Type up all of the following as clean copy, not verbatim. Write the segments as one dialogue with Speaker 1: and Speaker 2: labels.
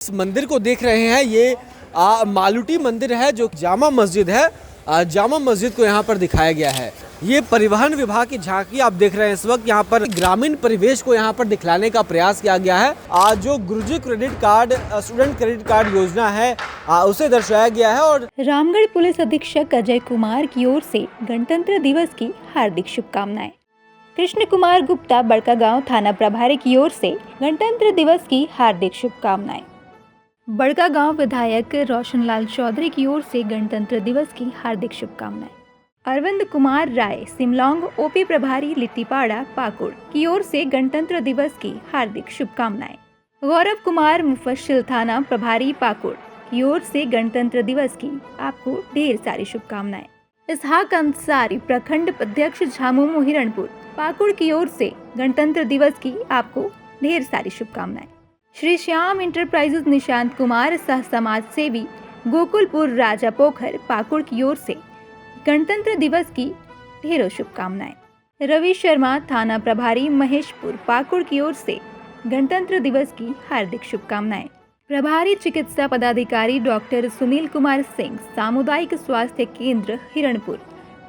Speaker 1: इस मंदिर को देख रहे हैं, ये मालूटी मंदिर है जो जामा मस्जिद है। जामा मस्जिद को यहाँ पर दिखाया गया है। ये परिवहन विभाग की झांकी आप देख रहे हैं। इस वक्त यहाँ पर ग्रामीण परिवेश को यहाँ पर दिखलाने का प्रयास किया गया है। आज जो Guruji credit card, student credit card योजना है, उसे दर्शाया गया है। और
Speaker 2: रामगढ़ पुलिस अधीक्षक अजय कुमार की ओर से गणतंत्र दिवस की हार्दिक शुभकामनाएं। कृष्ण कुमार गुप्ता बड़कागांव थाना प्रभारी की ओर से गणतंत्र दिवस की हार्दिक शुभकामनाएं। बड़कागांव विधायक रोशनलाल चौधरी की ओर से गणतंत्र दिवस की हार्दिक शुभकामनाएं। अरविंद कुमार राय सिमलोंग ओपी प्रभारी लिट्टीपाड़ा पाकुड़ की ओर से गणतंत्र दिवस की हार्दिक शुभकामनाएं। गौरव कुमार मुफस्सिल थाना प्रभारी पाकुड़ की ओर से गणतंत्र दिवस की आपको ढेर सारी शुभकामनाएं। इसहाक अंसारी प्रखंड अध्यक्ष झामुमो हिरणपुर पाकुड़ की ओर से गणतंत्र दिवस की आपको ढेर सारी शुभकामनाएं। श्री श्याम इंटरप्राइजेज निशांत कुमार सह समाज सेवी गोकुलपुर राजा पोखर पाकुड़ की ओर से गणतंत्र दिवस की ढेरों शुभकामनाएं। रवि शर्मा थाना प्रभारी महेशपुर पाकुड़ की ओर से गणतंत्र दिवस की हार्दिक शुभकामनाएं। प्रभारी चिकित्सा पदाधिकारी डॉक्टर सुनील कुमार सिंह सामुदायिक स्वास्थ्य केंद्र हिरणपुर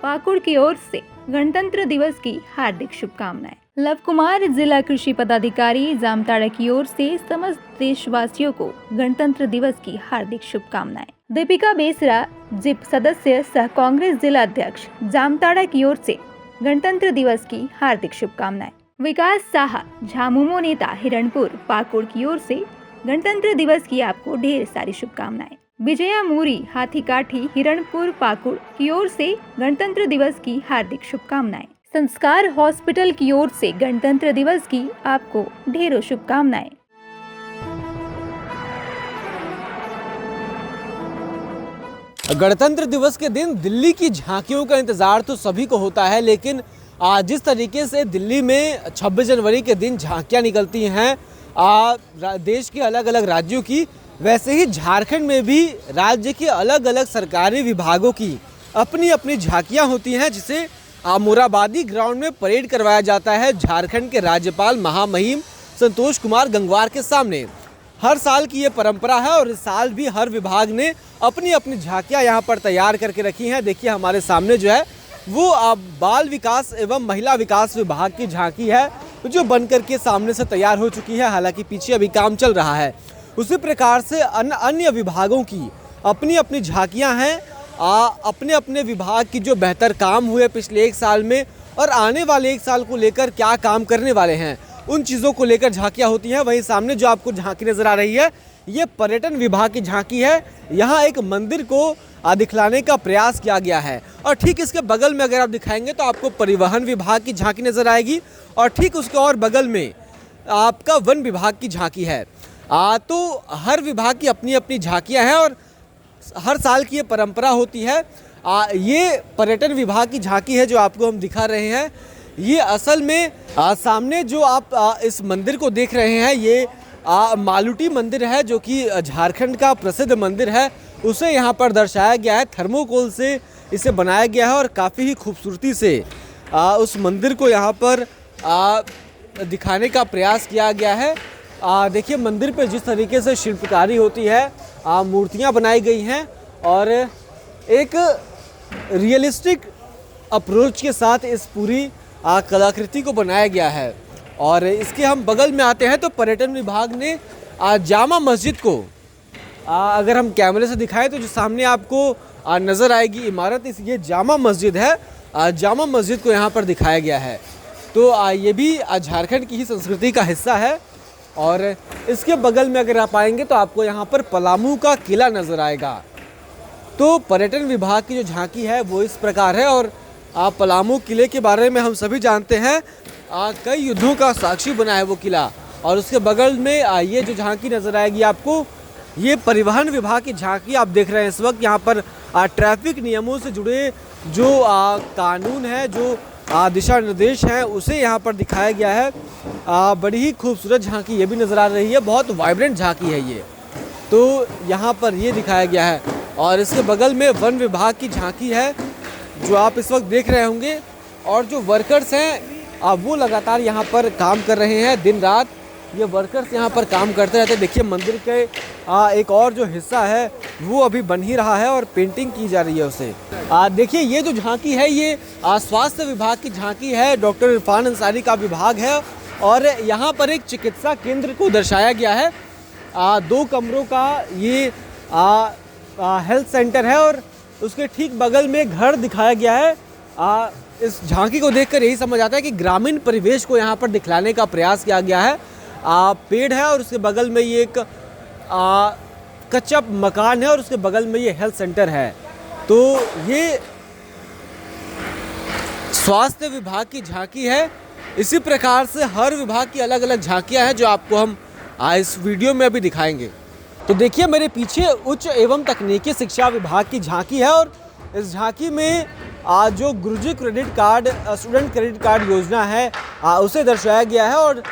Speaker 2: पाकुड़ की ओर से गणतंत्र दिवस की हार्दिक शुभकामनाएं। लव कुमार जिला कृषि पदाधिकारी जामताड़ा की ओर से समस्त देशवासियों को गणतंत्र दिवस की हार्दिक शुभकामनाएं। दीपिका बेसरा जिप सदस्य सह कांग्रेस जिला अध्यक्ष जामताड़ा की ओर से गणतंत्र दिवस की हार्दिक शुभकामनाएं। विकास साहा झामुमो नेता हिरणपुर पाकुड़ की ओर से गणतंत्र दिवस की आपको ढेर सारी शुभकामनाएं। विजया मूरी हाथीकाठी हिरणपुर पाकुड़ की ओर से गणतंत्र दिवस की हार्दिक शुभकामनाएं। संस्कार हॉस्पिटल की ओर से गणतंत्र दिवस की आपको ढेरों शुभकामनाएं।
Speaker 1: गणतंत्र दिवस के दिन दिल्ली की झांकियों का इंतजार तो सभी को होता है, लेकिन जिस तरीके से दिल्ली में 26 जनवरी के दिन झांकियां निकलती हैं देश के अलग अलग राज्यों की, वैसे ही झारखंड में भी राज्य के अलग अलग सरकारी विभागों की अपनी अपनी झांकियां होती हैं, जिसे मोराबादी ग्राउंड में परेड करवाया जाता है झारखंड के राज्यपाल महामहिम संतोष कुमार गंगवार के सामने। हर साल की ये परंपरा है और इस साल भी हर विभाग ने अपनी अपनी झांकियां यहाँ पर तैयार करके रखी हैं। देखिए हमारे सामने जो है वो बाल विकास एवं महिला विकास विभाग की झांकी है जो बनकर के सामने से तैयार हो चुकी है। हालांकि पीछे अभी काम चल रहा है। उसी प्रकार से अन्य विभागों की अपनी अपनी झांकियाँ हैं। अपने अपने विभाग की जो बेहतर काम हुए पिछले एक साल में और आने वाले एक साल को लेकर क्या काम करने वाले हैं, उन चीज़ों को लेकर झांकियाँ होती हैं। वहीं सामने जो आपको झांकी नज़र आ रही है, ये पर्यटन विभाग की झांकी है। यहाँ एक मंदिर को दिखलाने का प्रयास किया गया है और ठीक इसके बगल में अगर आप दिखाएंगे तो आपको परिवहन विभाग की झांकी नज़र आएगी और ठीक उसके और बगल में आपका वन विभाग की झांकी है। तो हर विभाग की अपनी अपनी झांकियाँ हैं और हर साल की ये परंपरा होती है। ये पर्यटन विभाग की झांकी है जो आपको हम दिखा रहे हैं। ये असल में सामने जो आप इस मंदिर को देख रहे हैं, ये मालूटी मंदिर है जो कि झारखंड का प्रसिद्ध मंदिर है। उसे यहाँ पर दर्शाया गया है, थर्मोकोल से इसे बनाया गया है और काफ़ी ही खूबसूरती से उस मंदिर को यहाँ पर दिखाने का प्रयास किया गया है। देखिए मंदिर पे जिस तरीके से शिल्पकारी होती है, मूर्तियाँ बनाई गई हैं और एक रियलिस्टिक अप्रोच के साथ इस पूरी कलाकृति को बनाया गया है। और इसके हम बगल में आते हैं तो पर्यटन विभाग ने जामा मस्जिद को अगर हम कैमरे से दिखाएं तो जो सामने आपको नज़र आएगी इमारत, ये जामा मस्जिद है। जामा मस्जिद को यहाँ पर दिखाया गया है। तो ये भी झारखंड की ही संस्कृति का हिस्सा है। और इसके बगल में अगर आप आएंगे तो आपको यहाँ पर पलामू का किला नज़र आएगा। तो पर्यटन विभाग की जो झांकी है वो इस प्रकार है। और पलामू किले के बारे में हम सभी जानते हैं, कई युद्धों का साक्षी बना है वो किला। और उसके बगल में ये जो झांकी नज़र आएगी आपको, ये परिवहन विभाग की झांकी आप देख रहे हैं। इस वक्त यहाँ पर ट्रैफिक नियमों से जुड़े जो कानून है, जो दिशा निर्देश हैं, उसे यहाँ पर दिखाया गया है। बड़ी ही खूबसूरत झांकी ये भी नज़र आ रही है, बहुत वाइब्रेंट झांकी है ये। तो यहाँ पर ये दिखाया गया है और इसके बगल में वन विभाग की झांकी है जो आप इस वक्त देख रहे होंगे। और जो वर्कर्स हैं वो लगातार यहाँ पर काम कर रहे हैं दिन रात। ये वर्कर्स यहाँ पर काम करते रहते हैं। देखिए मंदिर के एक और जो हिस्सा है वो अभी बन ही रहा है और पेंटिंग की जा रही है उसे। देखिए ये जो झांकी है ये स्वास्थ्य विभाग की झांकी है, डॉक्टर इरफान अंसारी का विभाग है और यहाँ पर एक चिकित्सा केंद्र को दर्शाया गया है। 2 कमरों का ये हेल्थ सेंटर है और उसके ठीक बगल में घर दिखाया गया है। इस झांकी को देखकर यही समझ आता है कि ग्रामीण परिवेश को यहाँ पर दिखलाने का प्रयास किया गया है। पेड़ है और उसके बगल में ये एक कच्चा मकान है और उसके बगल में ये हेल्थ सेंटर है। तो ये स्वास्थ्य विभाग की झांकी है। इसी प्रकार से हर विभाग की अलग अलग झांकियां हैं जो आपको हम इस वीडियो में अभी दिखाएंगे। तो देखिए मेरे पीछे उच्च एवं तकनीकी शिक्षा विभाग की झांकी है और इस झांकी में जो Guruji credit card student credit card योजना है उसे दर्शाया गया है और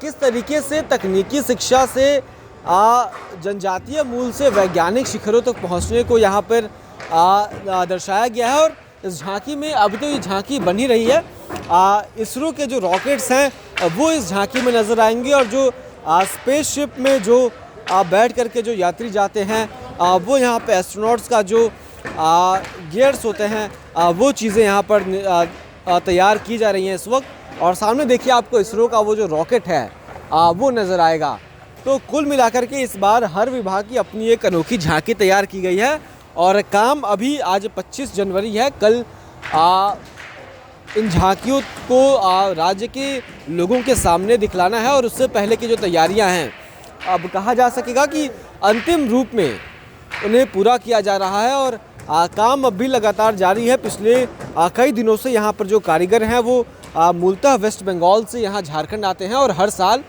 Speaker 1: किस तरीके से तकनीकी शिक्षा से जनजातीय मूल से वैज्ञानिक शिखरों तक पहुंचने को यहाँ पर दर्शाया गया है। और इस झांकी में अभी तो ये झांकी बन ही रही है। इसरो के जो रॉकेट्स हैं वो इस झांकी में नज़र आएंगे और जो स्पेसशिप में जो बैठ करके जो यात्री जाते हैं वो यहाँ पे एस्ट्रोनॉट्स का जो गियर्स होते हैं वो चीज़ें यहाँ पर तैयार की जा रही हैं इस वक्त। और सामने देखिए आपको इसरो का वो जो रॉकेट है वो नज़र आएगा। तो कुल मिलाकर के इस बार हर विभाग की अपनी एक अनोखी झांकी तैयार की गई है और काम अभी आज 25 जनवरी है। कल इन झांकियों को राज्य के लोगों के सामने दिखलाना है और उससे पहले की जो तैयारियां हैं अब कहा जा सकेगा कि अंतिम रूप में उन्हें पूरा किया जा रहा है और काम अब भी लगातार जारी है। पिछले कई दिनों से यहाँ पर जो कारीगर हैं वो मूलतः वेस्ट बंगाल से यहाँ झारखंड आते हैं और हर साल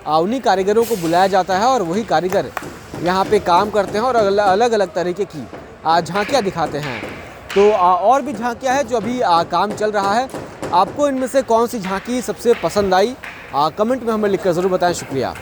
Speaker 1: उन्हीं कारीगरों को बुलाया जाता है और वही कारीगर यहाँ पे काम करते हैं और अलग अलग तरीके की झांकियाँ दिखाते हैं। तो और भी झांकियाँ हैं जो अभी काम चल रहा है। आपको इनमें से कौन सी झांकी सबसे पसंद आई कमेंट में हमें लिखकर ज़रूर बताएं। शुक्रिया।